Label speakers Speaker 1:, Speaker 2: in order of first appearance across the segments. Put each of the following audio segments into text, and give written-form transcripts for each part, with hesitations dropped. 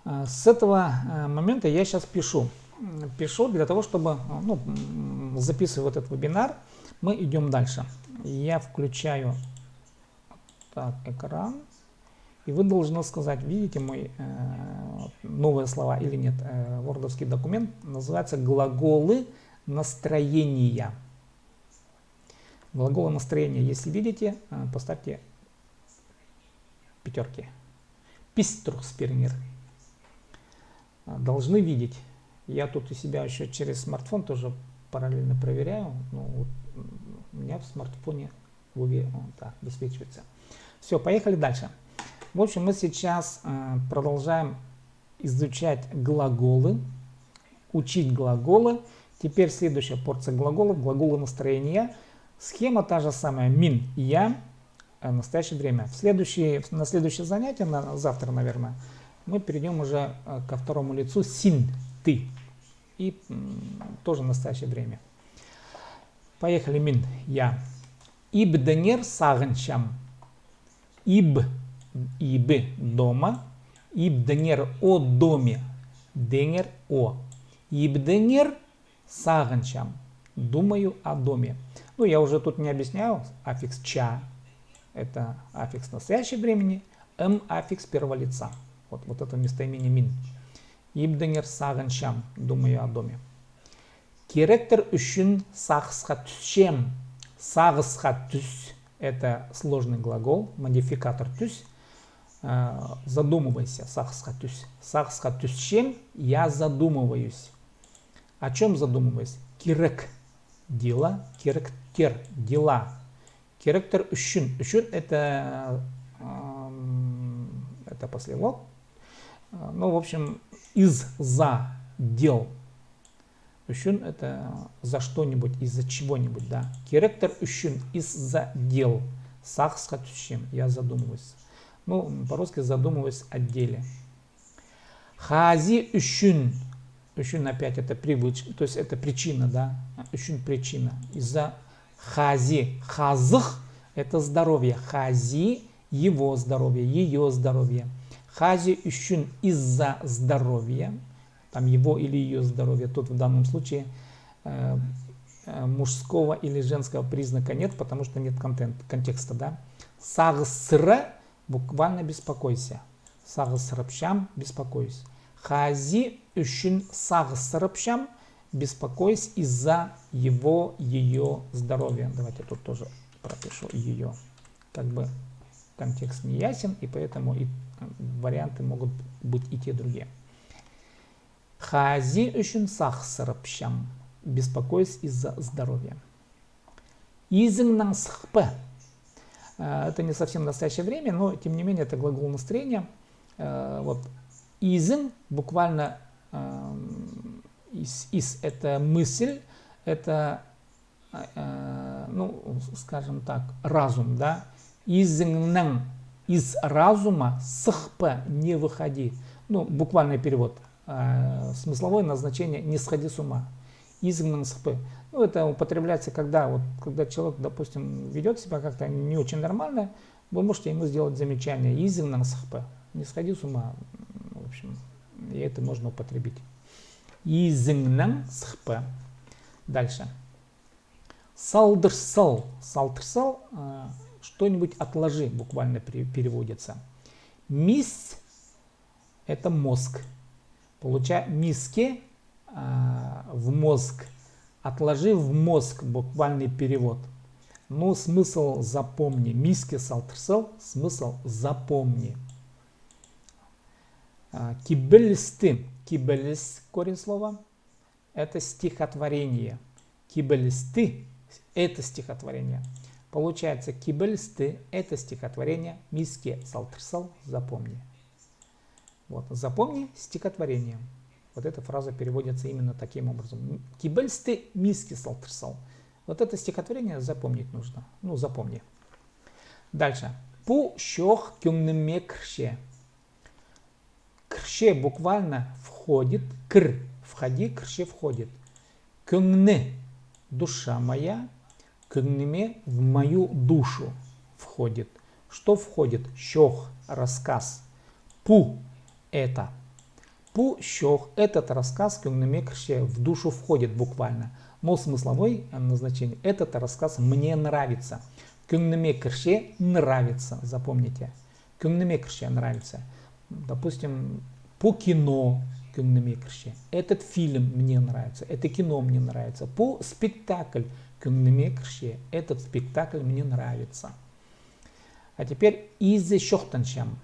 Speaker 1: С этого момента я сейчас пишу. Пишу для того, чтобы записывать вот этот вебинар. Мы идем дальше. Я включаю экран. И вы должны сказать, видите мой новые слова или нет. Вордовский документ называется «Глаголы настроения». Глаголы настроения, если видите, поставьте пятерки. Пиструхспирнир. Должны видеть. Я тут у себя еще через смартфон тоже параллельно проверяю. Вот у меня в смартфоне высвечивается. Все, поехали дальше. В общем, мы сейчас продолжаем изучать глаголы, учить глаголы. Теперь следующая порция глаголов, глаголы настроения. Схема та же самая, мин, я, настоящее время. На следующее занятие, завтра, наверное, мы перейдем уже ко второму лицу, син, ты. И тоже настоящее время. Поехали, мин, я. Ибденер сагынчам. Иб дома, ибденер о доме, денер о. Ибденер сагынчам, думаю о доме. Ну, я уже тут не объясняю, аффикс ча, это аффикс настоящего времени, аффикс первого лица. Вот это местоимение мин. Ибденер сагынчам, думаю о доме. Керектер үшін сағысқа түссем, сағысқа түс. Это сложный глагол, модификатор түс. Задумывайся, сағысқа түс. Сағысқа түссем, я задумываюсь. О чем задумываюсь? Керек, дела, керектер, дела. Керектер үшін. Үшін это послелог. Ну, в общем, из-за дел. Үшін это за что-нибудь, из-за чего-нибудь, да. Керектер үшін из-за дел. Сағысқа түссем, я задумываюсь. Ну, по-русски задумываюсь о деле. Хази үшін. Үшін опять это привычка, то есть это причина, да. Үшін причина. Из-за хази. Хазых это здоровье. Хази его здоровье, ее здоровье. Хази үшін из-за здоровья. Там его или ее здоровье. Тут в данном случае мужского или женского признака нет, потому что нет контекста, да. Сағысыры буквально беспокойся. Сағысырыпшам, беспокоюсь. Хази үшін сағысырыпшам, беспокоюсь из-за его, ее здоровья. Давайте тут тоже пропишу ее. Как бы контекст не ясен, и поэтому и варианты могут быть и те, и другие. Хази үшін сағысырыпшам, беспокоюсь из-за здоровья. Изіңнің сықпы. Это не совсем настоящее время, но тем не менее это глагол настроения. Вот. Изің буквально из это мысль, это, ну, скажем так, разум, да. Изіңнің, из разума, сықпы, не выходи. Ну, буквальный перевод. Смысловое назначение не сходи с ума. Изгнан схпы. Ну, это употребляется, когда человек, допустим, ведет себя как-то не очень нормально, вы можете ему сделать замечание. Изгнан схпы. Не сходи с ума. В общем, и это можно употребить. Изгнан схпы. Дальше. Салдырсал. Салдырсал, что-нибудь отложи, буквально переводится. Мис это мозг. Миски в мозг. Отложи в мозг, буквальный перевод. Но смысл запомни. Миски салтырсал, смысл запомни. Кибелисты. Кибелис, корень слова. Это стихотворение. Кибелисты это стихотворение. Получается, кибелисты это стихотворение. Миски салтырсал, запомни. Вот, запомни стихотворение. Вот эта фраза переводится именно таким образом. Кибельсты миски салтырсал. Вот это стихотворение запомнить нужно. Ну, запомни. Дальше. Пу щох кюнгнеме крше. Крше буквально входит. Кр. Входи, крше входит. Кюнгне. Душа моя. Кюнгнеме в мою душу входит. Что входит? Щох. Рассказ. Пу. Это. Пу щох, этот рассказ кюнгнемекрще в душу входит буквально. Но смысловой назначение, этот рассказ мне нравится. Кюнгнемекрще нравится, запомните. Кюнгнемекрще нравится. Допустим, по кино кюнгнемекрще. Этот фильм мне нравится, это кино мне нравится. По спектакль кюнгнемекрще, этот спектакль мне нравится. А теперь изе щохтанчам.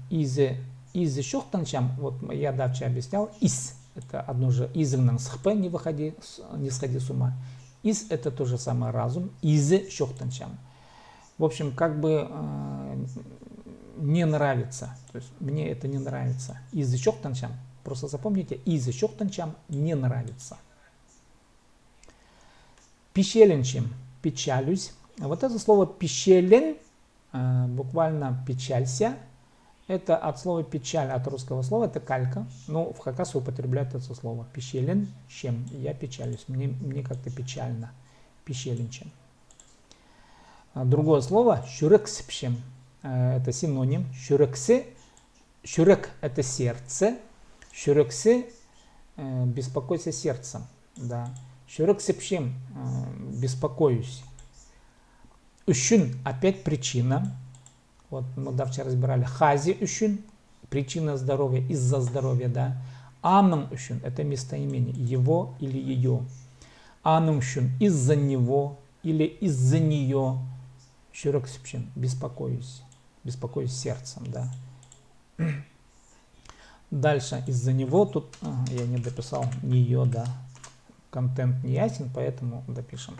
Speaker 1: Изе щохтанчам, вот я давче объяснял, из, это одно же изгнан с хп, не сходи с ума. Из это то же самое разум, изе щохтанчам. В общем, как бы не нравится, то есть мне это не нравится. Изе щохтанчам, просто запомните, изе щохтанчам не нравится. Пищеленчим, печалюсь. Вот это слово пищелен, буквально печалься, это от слова печаль, от русского слова, это калька, но в хакасу употребляют это слово. Пищелен, чем я печалюсь, мне как-то печально, пищеленчем. Другое слово щурекспщем, это синоним, щурексы, щурек это сердце, щурексы беспокойся сердцем, да. Щурекспщем беспокоюсь. Ущун опять причина. Вот мы давча разбирали. Хази ущун, причина здоровья, из-за здоровья, да. Анам ущун, это местоимение, его или ее. Анам ущун, из-за него или из-за нее. Щурекспщен, беспокоюсь, беспокоюсь сердцем, да. Дальше из-за него, тут я не дописал нее, да. Контент не ясен, поэтому допишем.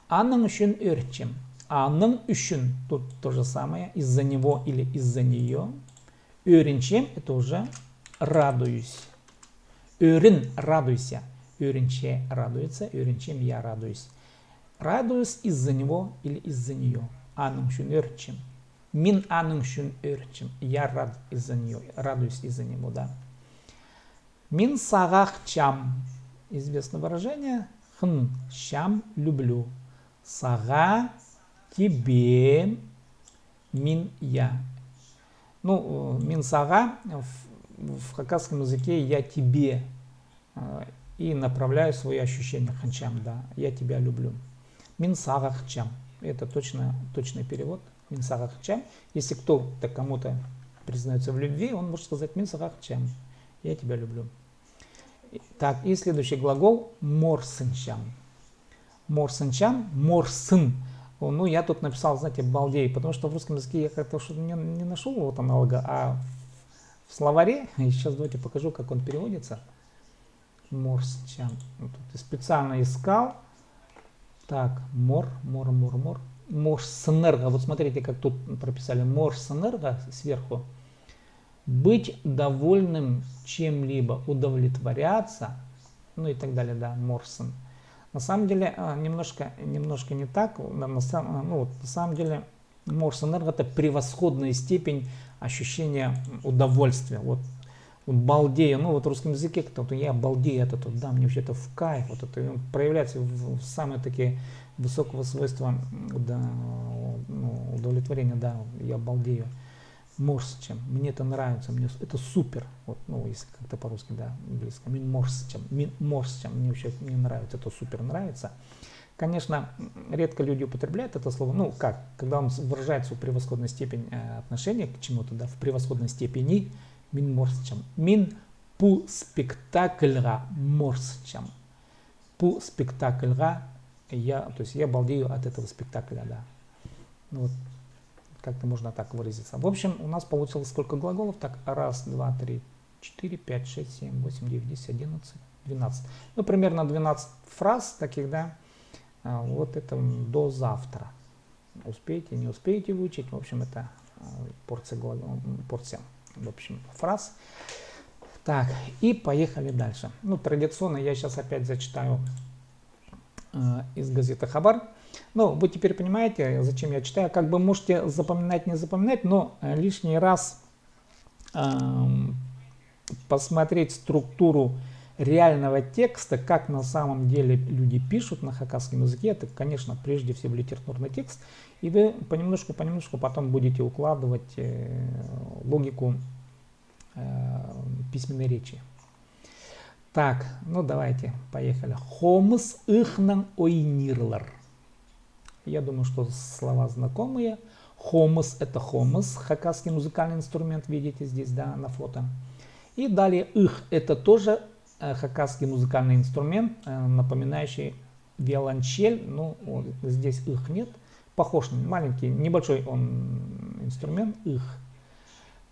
Speaker 1: Анам ущун örtчем. Анам ущун, тут то же самое, из-за него или из-за нее. Örенчем, это уже радуюсь. Örün, радуйся. Örенче радуется, örенчем я радуюсь. Радуюсь из-за него или из-за нее. Анам ущун örtчем. Мин анам ущун örtчем. Я рад из-за нее, радуюсь из-за него, да. Мин сагахчам. Известное выражение. Хн, щам, люблю. Сага, тебе, мин, я. Ну, мин сага в хакасском языке я тебе и направляю свои ощущения ханчам, да, я тебя люблю. Мин сага хчам, это точный перевод. Мин сага хчам. Если кто-то кому-то признается в любви, он может сказать мин сага хчам, я тебя люблю. Так, и следующий глагол морсынчам. Морсынчам, морсын. Ну, я тут написал, знаете, балдей, потому что в русском языке я как-то что-то не нашел вот аналога, а в словаре, и сейчас давайте покажу, как он переводится. Морсынчам. Тут специально искал. Так, морсынерго. Вот смотрите, как тут прописали. Морсынерго сверху. Быть довольным чем-либо, удовлетворяться, ну и так далее, да, морсын. На самом деле, немножко не так, на самом деле, морсынерго это превосходная степень ощущения удовольствия, вот балдею, ну вот в русском языке кто-то, я балдею, это тут, да, мне вообще это в кайф, вот это проявляется в самые такие высокого свойства, да, ну, удовлетворения, да, я балдею. Морсчем, мне это нравится, мне это супер, вот, ну, если как-то по-русски, да, близко, морсчем, мне вообще не нравится, это супер нравится. Конечно, редко люди употребляют это слово, ну, как, когда он выражается в превосходной степени отношения к чему-то, да, в превосходной степени, мин морсчем, мин пу спектакльга морсчем, пу спектакльга, то есть я балдею от этого спектакля, да, ну, вот. Как-то можно так выразиться. В общем, у нас получилось сколько глаголов? Так, 1, 2, 3, 4, 5, 6, 7, 8, 9, 10, 11, 12. Ну, примерно 12 фраз таких, да. Вот это до завтра. Успеете, не успеете выучить. В общем, это порция, в общем, фраз. Так, и поехали дальше. Ну, традиционно я сейчас опять зачитаю из газеты «Хабар». Ну, вы теперь понимаете, зачем я читаю. Как бы можете запоминать, не запоминать, но лишний раз посмотреть структуру реального текста, как на самом деле люди пишут на хакасском языке. Это, конечно, прежде всего литературный текст. И вы понемножку потом будете укладывать логику письменной речи. Так, ну давайте, поехали. Хомс ихнан ойнирлар. Я думаю, что слова знакомые. Хомс — это хомс, хакасский музыкальный инструмент, видите здесь, да, на фото. И далее их — это тоже хакасский музыкальный инструмент, напоминающий виолончель. Ну, вот здесь их нет. Похож, маленький, небольшой он инструмент, их.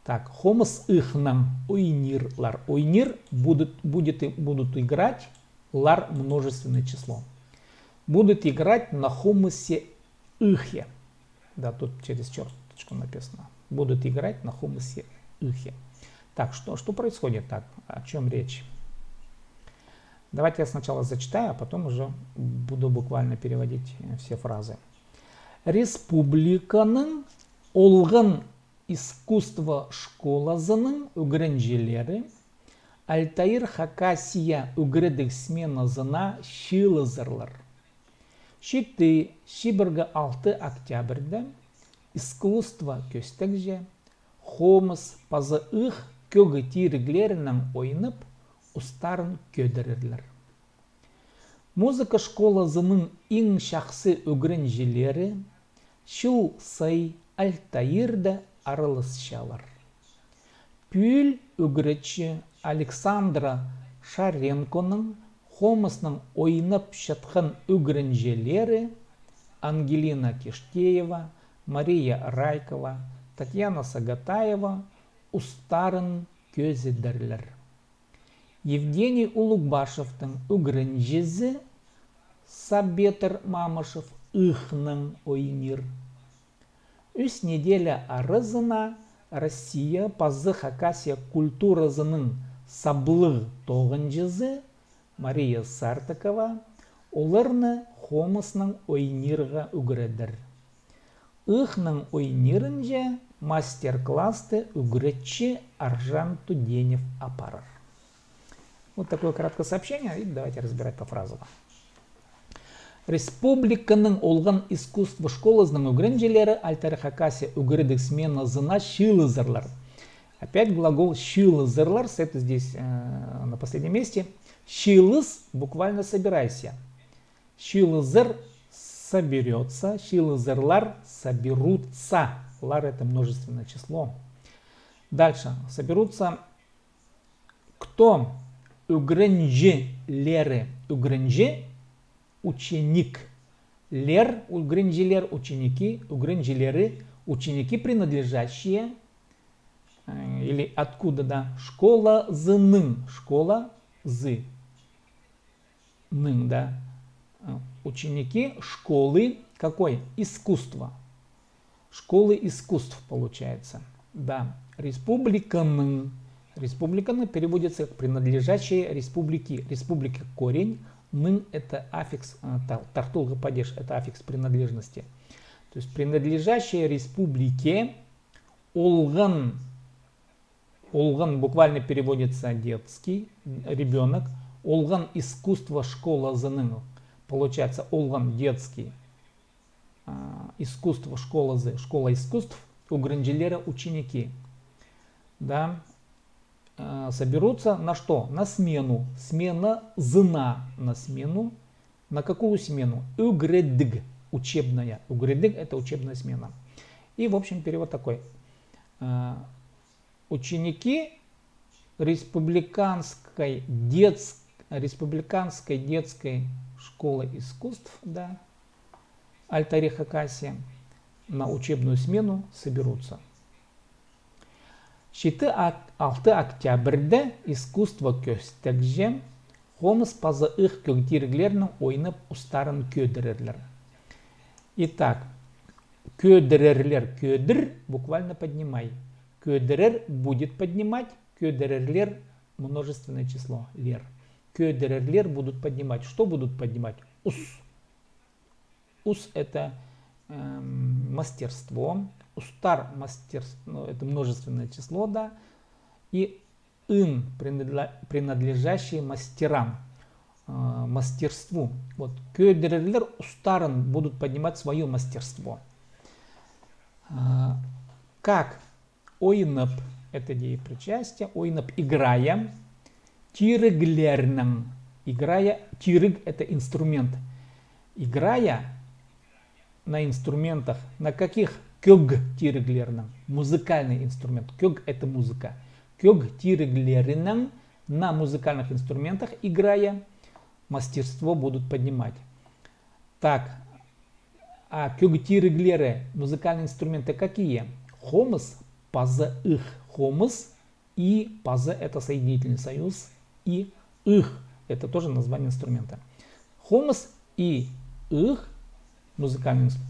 Speaker 1: Так, хомс ихнам ойнир лар. Ойнир будут играть, лар множественное число. Будут играть на хомусе ихе. Да, тут через черточку написано. Будут играть на хомусе ихе. Так, что происходит? Так, о чем речь? Давайте я сначала зачитаю, а потом уже буду буквально переводить все фразы. Республиканың олғын искусство школасының үгірінжелері Альтаир Хакасия үгірідік сменасына шилызырлар. Шиты Шибіргі 6 октябрьді искусство көстікже хомыс пазы их көгі тиріглерінің ойынып ұстарын көдірірлер. Музыка школасының ең шақсы үгірінжелері Шул сай Альтаирда арылысшалар. Пүл үгірітші Александра Шаренконың хомысның ойынып шатқан үгірінжелері Ангелина Киштеева, Мария Райкова, Татьяна Сагатаева ұстарын көзідірлер. Евгений Улугбашевтың үгірінжезі Сабетер Мамышев ихның ойнир. Үс неделя арызына Россия пазы Хакасия культурасының саблы тоғынжызы Мария Сартыкова оларны хомысның ойнирға үгіредір. Ихның ойнирінже мастер-класты үгіретші Аржан Туденев апарар. Вот такое краткое сообщение, и давайте разбирать по фразам. Республиканың олған искусство школасының үгірінжелері Альтаир Хакасия үгірідік сменасына шилызырлар. Опять глагол шилызырлар, это здесь на последнем месте. Шилыз буквально собирайся. Шилызыр соберется, шилызырлар соберутся. Лар это множественное число. Дальше соберутся кто? Үгірінжелері. Үгірінже ученик. Лер, үгірінжелер, ученики, үгірінжелері, ученики, принадлежащие, или откуда, да, школа зының, школа зы, ның, да, ученики школы, какой? Искусства. Школы искусств, получается, да, республиканың. Республиканың переводится как принадлежащие республики. Республика корень. Нын это аффикс, тартулга падеж, это аффикс принадлежности. То есть принадлежащие республике, олган, олган буквально переводится детский, ребенок, олган искусство школа зының, получается олган детский, искусство школа зы, школа искусств, угрынжелера ученики, да. Соберутся на что? На смену. Смена зына на смену. На какую смену? Үгредыг. Учебная. Үгредыг это учебная смена. И в общем перевод такой. Ученики республиканской детской школы искусств, да, Альтаир Хакасия, на учебную смену соберутся. Шиты 6 октябрьді искусство көстікже хомыс пазы их көгдиріглерінің ойынып ұстарын көдірерлер. Итак, көдірерлер, көдір буквально поднимай. Көдірер будет поднимать, көдірерлер множественное число, лер. Көдірерлер будут поднимать. Что будут поднимать? Ус. Ус это мастерство. Устар мастерство, это множественное число, да, и ин, принадлежащие мастерам, мастерству. Вот, көдірерлер устарын будут поднимать свое мастерство. Как ойынып, это деепричастие, ойнап играя, тиреглернан, играя, тирыг это инструмент, играя на инструментах, на каких? Кёг тиреглернан, музыкальный инструмент, кёг это музыка, кёг тиреглернан, на музыкальных инструментах играя, мастерство будут поднимать. Так, а кёг тиреглеры, музыкальные инструменты какие? Хомыс, паза их, хомыс и паза это соединительный союз, и их это тоже название инструмента. Хомыс и их,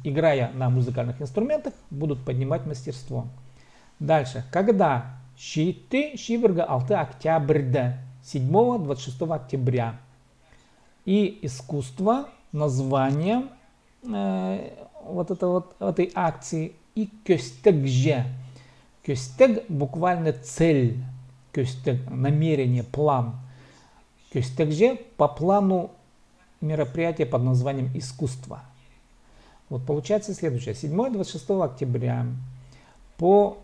Speaker 1: играя на музыкальных инструментах, будут поднимать мастерство. Дальше, когда Шиты Шиверга Алты Октябрьда 7-26 октября. И искусство, название этой акции и köstегже. Kösteg буквально цель, kösteg намерение, план. Köstегже по плану мероприятия под названием искусство. Вот получается следующее. 7-26 октября по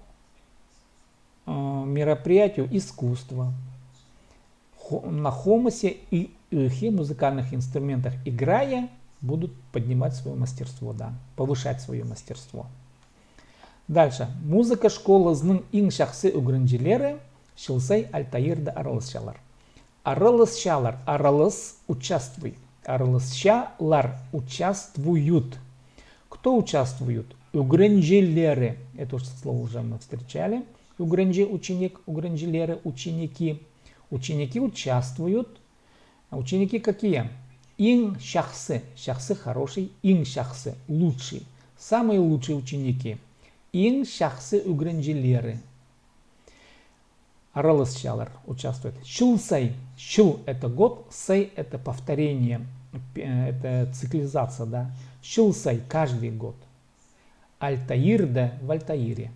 Speaker 1: мероприятию искусства на хомосе и ихе, музыкальных инструментах играя, будут поднимать свое мастерство, да, повышать свое мастерство. Дальше. Музыка школы знын ин шахсы угрынжилері шилсай альтаирда аралысшалар. Аралысшалар, аралыс участвуй. Аралысшалар участвуют. Кто участвуют? Угрынжилері. Это слово уже мы встречали. Угрынжи ученик, угрынжилері ученики. Ученики участвуют. А ученики какие? Ин шахсы. Шахсы хороший. Ин шахсы лучший. Самые лучшие ученики. Ин шахсы угрынжилері. Аралысшалар участвует. Шилсай. Шил это год. Сай это повторение. Это циклизация, да. Шилсай каждый год. Альтаирда в Альтаире.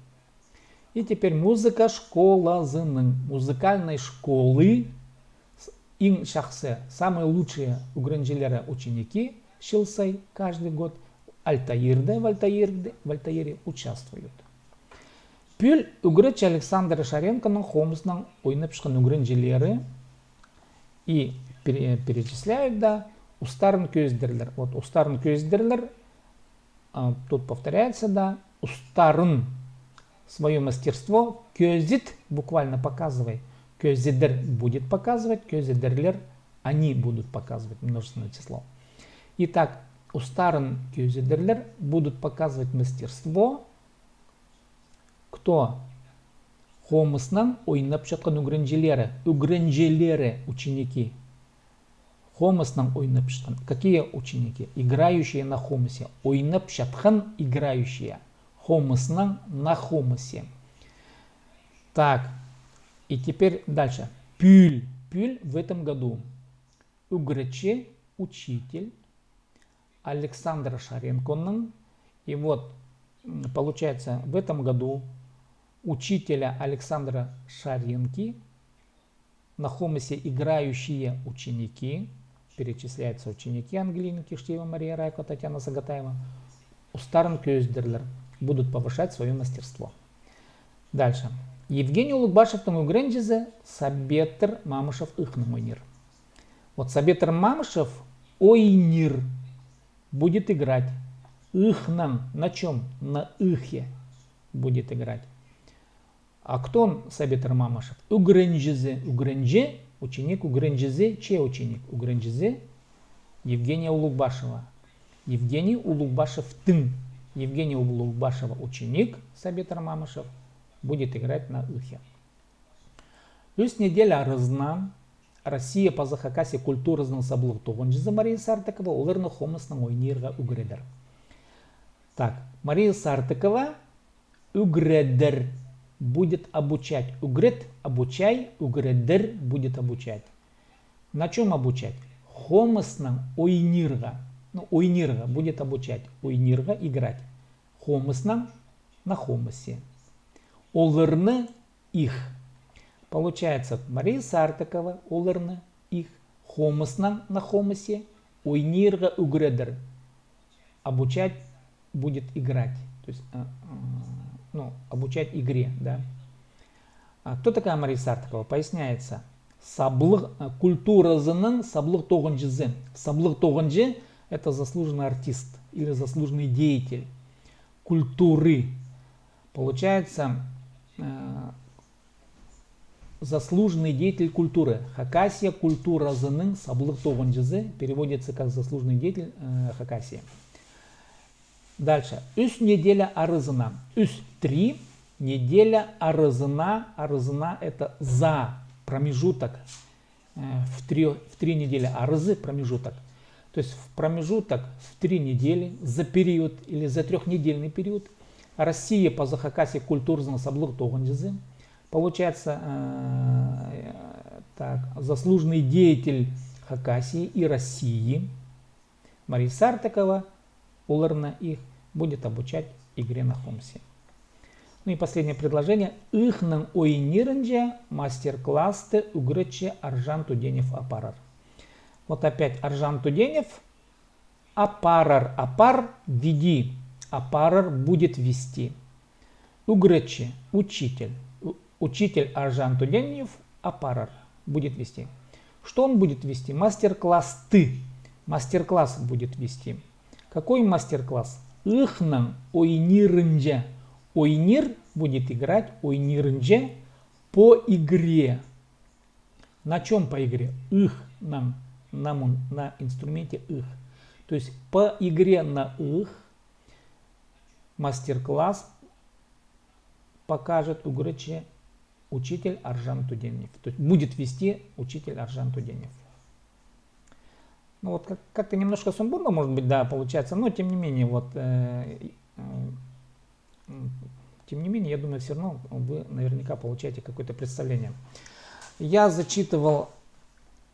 Speaker 1: И теперь музыка школа зынын. Музыкальной школы. Ин шахсе. Самые лучшие угрынжилері ученики. Шилсай каждый год. Альтаирда в Альтаире участвуют. Пүл угрыч Александра Шаренконың хомысның ойнап шыққан угрынжилері. И перечисляют, да, устарын көздерлер. Вот устарын көздерлер. Тут повторяется, да, устарын. Свое мастерство көзит буквально показывай. Көзидер будет показывать, көзидерлер они будут показывать множественное число. Итак, устарын көзидерлер будут показывать мастерство. Кто? Хомыснан ойнап жатқан угрынжилері. Угрынжилері ученики. Хомыснан ойнап жатқан. Какие ученики? Играющие на хомысе. Ойнап жатқан играющие. Хомыснан на хомысе. Так. И теперь дальше. Пюль. Пюль в этом году. Угрыче учитель. Александра Шаренконың. И вот получается в этом году учителя Александра Шаренки на хомысе играющие ученики. Перечисляются ученики Ангелина Киштеева, Мария Райко, Татьяна Сагатаева. Устарын көздерлер будут повышать свое мастерство. Дальше. Евгений Улугбашевтың угрынжизе Сабетр Мамышев ихның ойнир. Вот Сабетр Мамышев ойнир будет играть. Ихның на чем? На ихе будет играть. А кто он, Сабетр Мамышев? Угрынжизе. Угрынжи, ученик угрынжизе. Чей ученик? Угрынжизе Евгения Улугбашева. Евгений Улугбашевтың. Евгений Улугбашева ученик Сабетр Мамышев будет играть на ихе. Үс неделя арызынан Россия по захакасе культурызның саблығы тоғынжызы Мария Сартыкова оларны хомысның ойнирға үгредер. Так, Мария Сартыкова үгредер будет обучать. Угред обучай, угредер будет обучать. На чем обучать? Хомысның ойнирға. Ну, ойнирға будет обучать. Ойнирға играть. Хомысның на хомысе. Оларны их. Получается, Мария Сартыкова, оларны их. Хомысның на хомысе. Ойнирға үгредер. Обучать будет играть. То есть, ну, обучать игре, да. Кто такая Мария Сартыкова? Поясняется. Культуразының саблық тоғынжызы. Саблық тоғынжы – это заслуженный артист или заслуженный деятель культуры. Получается, заслуженный деятель культуры. Хакасия культуразының саблық тоғынжызы переводится как заслуженный деятель Хакасии. Дальше. Үс неделя арызына. Үс 3. Неделя арызына. Арызына это за промежуток. В 3 недели. Арызы промежуток. То есть в промежуток в 3 недели, за период или за 3-недельный период. Россия по Захакасии культурзына саблық тоғынжызы. Получается, так, заслуженный деятель Хакасии и России Мария Сартыкова Уларна их будет обучать игре на хомсе. Ну и последнее предложение. Ихнан ойнирынже мастер-классы угрыче Аржан Туденев апарар. Вот опять Аржан Туденев. Апарар. Апар веди. Апарар будет вести. Угрыче учитель. Учитель Аржан Туденев апарар будет вести. Что он будет вести? Мастер-класс ты. Мастер-класс будет вести. Какой мастер-класс? Ихнан ойнирынже. Ойнир будет играть ойнирынже по игре. На чем по игре? Их нам на инструменте их. То есть по игре на их мастер-класс покажет угрыче учитель Аржан Туденев. То есть будет вести учитель Аржан Туденев. Ну вот как-то немножко сумбурно, может быть, да, получается, но тем не менее, вот, тем не менее, я думаю, все равно вы наверняка получаете какое-то представление. Я зачитывал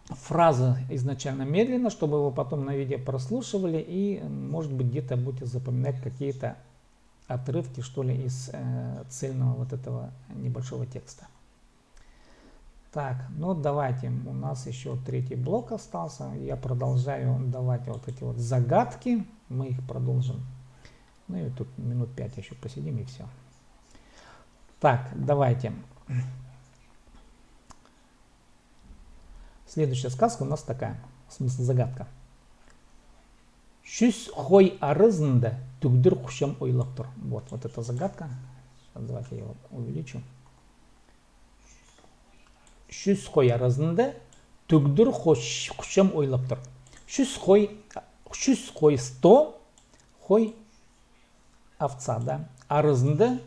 Speaker 1: фразы изначально медленно, чтобы вы потом на видео прослушивали и, может быть, где-то будете запоминать какие-то отрывки, что ли, из цельного вот этого небольшого текста. Так, ну давайте, у нас еще 3-й блок остался. Я продолжаю давать вот эти вот загадки. Мы их продолжим. Ну и тут минут 5 еще посидим и все. Так, давайте. Следующая сказка у нас такая. Смысл загадка. Шүс хой арызында түгдір құшам ойлап тұр. Вот эта загадка. Сейчас давайте я его увеличу. Шүс хой арызында түгдір құшам ойлап тұр. Шүс хой 100, хой овца, да? Арызында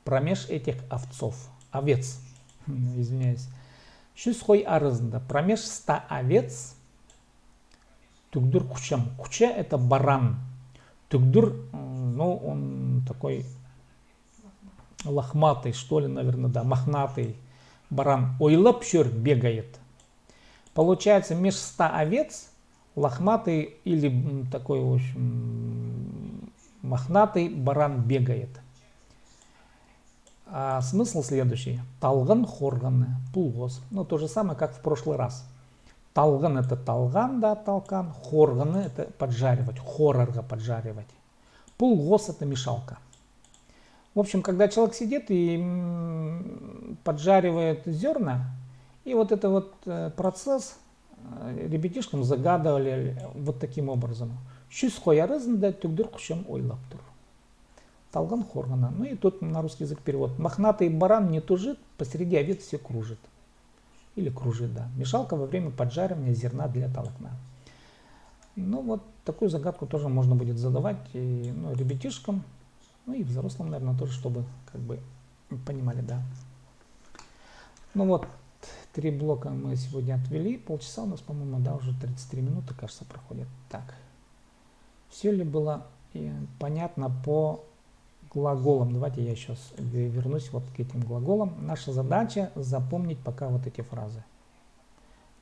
Speaker 1: промеж этих овец. Извиняюсь. Шүс хой арызында промеж 100 овец. Түгдір кучам. Куча это баран. Түгдір, ну он такой лохматый, что ли, наверное, да, мохнатый баран. Ойлап шер бегает. Получается, меж 100 овец лохматый или такой, в общем, мохнатый баран бегает. А смысл следующий. Талган хорганы, пулгос. Ну, то же самое, как в прошлый раз. Талган это талган, да, талкан. Хорганы это поджаривать, хорарга поджаривать. Пулгос это мешалка. В общем, когда человек сидит и поджаривает зерна, и вот это вот процесс ребятишкам загадывали вот таким образом. Шүс хоярызында түгдір құшам ойлап тұр. Талган хоргана. Ну и тут на русский язык перевод. Мохнатый баран не тужит, посреди овец все кружит. Или кружит, да. Мешалка во время поджаривания зерна для толокна. Ну вот такую загадку тоже можно будет задавать и, ну, ребятишкам, ну и взрослым, наверное, тоже, чтобы как бы понимали, да. Ну вот, 3 блока мы сегодня отвели. Полчаса у нас, по-моему, да, уже 33 минуты, кажется, проходит. Так. Все ли было понятно по глаголам? Давайте я сейчас вернусь вот к этим глаголам. Наша задача запомнить пока вот эти фразы.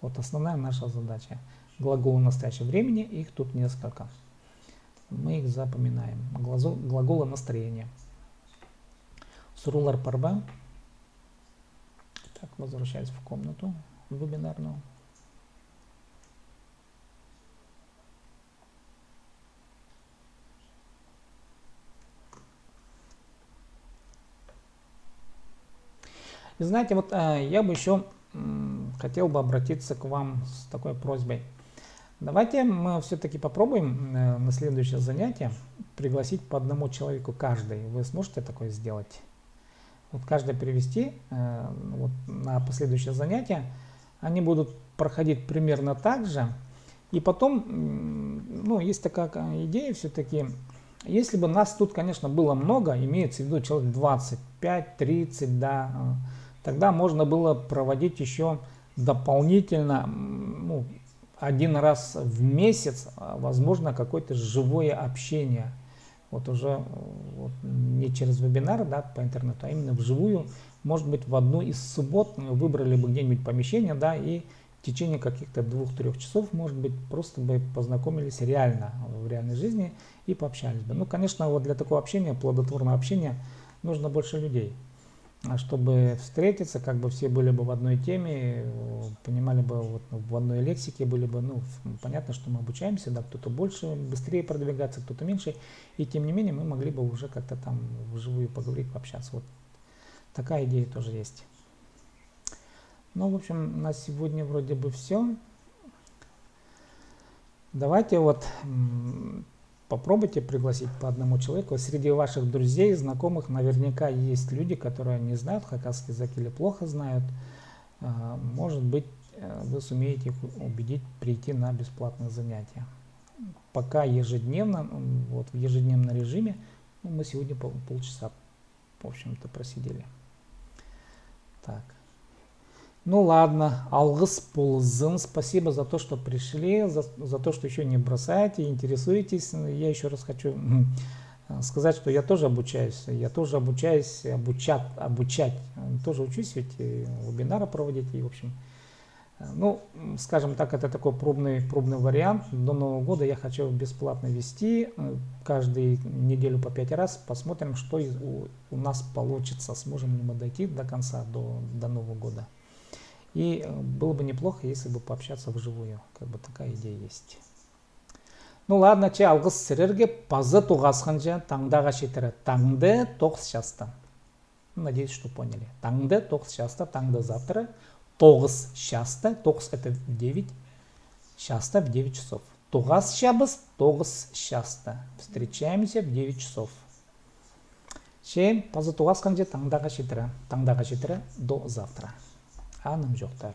Speaker 1: Вот основная наша задача. Глаголы настоящего времени, их тут несколько. Мы их запоминаем. Глаголы настроения. Сурулар парба. Так, возвращаюсь в комнату вебинарную. И знаете, вот я бы еще хотел бы обратиться к вам с такой просьбой. Давайте мы все-таки попробуем на следующее занятие пригласить по одному человеку каждый. Вы сможете такое сделать? Вот каждый привести вот, на последующее занятие. Они будут проходить примерно так же. И потом, ну, есть такая идея все-таки, если бы нас тут, конечно, было много, имеется в виду человек 25-30, да, тогда можно было проводить еще дополнительно, ну, один раз в месяц, возможно, какое-то живое общение. Вот уже вот, не через вебинар, да, по интернету, а именно вживую. Может быть, в одну из суббот мы выбрали бы где-нибудь помещение, да, и в течение каких-то 2-3 часов, может быть, просто бы познакомились реально, в реальной жизни и пообщались бы. Ну, конечно, вот для такого общения, плодотворного общения, нужно больше людей. А чтобы встретиться, как бы все были бы в одной теме, понимали бы вот в одной лексике, были бы, ну, понятно, что мы обучаемся, да, кто-то больше, быстрее продвигаться, кто-то меньше, и тем не менее мы могли бы уже как-то там вживую поговорить, пообщаться. Вот такая идея тоже есть. Ну, в общем, на сегодня вроде бы все. Давайте вот попробуйте пригласить по одному человеку. Среди ваших друзей, знакомых наверняка есть люди, которые не знают хакасский язык или плохо знают. Может быть, вы сумеете их убедить прийти на бесплатное занятие. Пока ежедневно, вот в ежедневном режиме, ну, мы сегодня полчаса, в общем-то, просидели. Так. Ну ладно, алгыс болсын, спасибо за то, что пришли, за то, что еще не бросаете, интересуетесь. Я еще раз хочу сказать, что я тоже обучаюсь, обучать, тоже учусь, ведь вебинары проводить, и в общем, ну, скажем так, это такой пробный вариант. До Нового года я хочу бесплатно вести, каждую неделю по 5 раз, посмотрим, что у нас получится, сможем ли мы дойти до конца, до Нового года. И было бы неплохо, если бы пообщаться вживую. Как бы такая идея есть. Ну ладно, че алгыс сирерге пазы туғасқанжа таңдаға шетірі. Таңды 9 часта. Надеюсь, что поняли. Таңды 9 часта, таңды завтра. 9 часта, 9 это в 9. Часта в 9 часов. Туғас шабыз 9 часта. Встречаемся в 9 часов. Че пазы туғасқанжа таңдаға шетірі. Таңдаға шетірі до завтра. Анам жоқтар.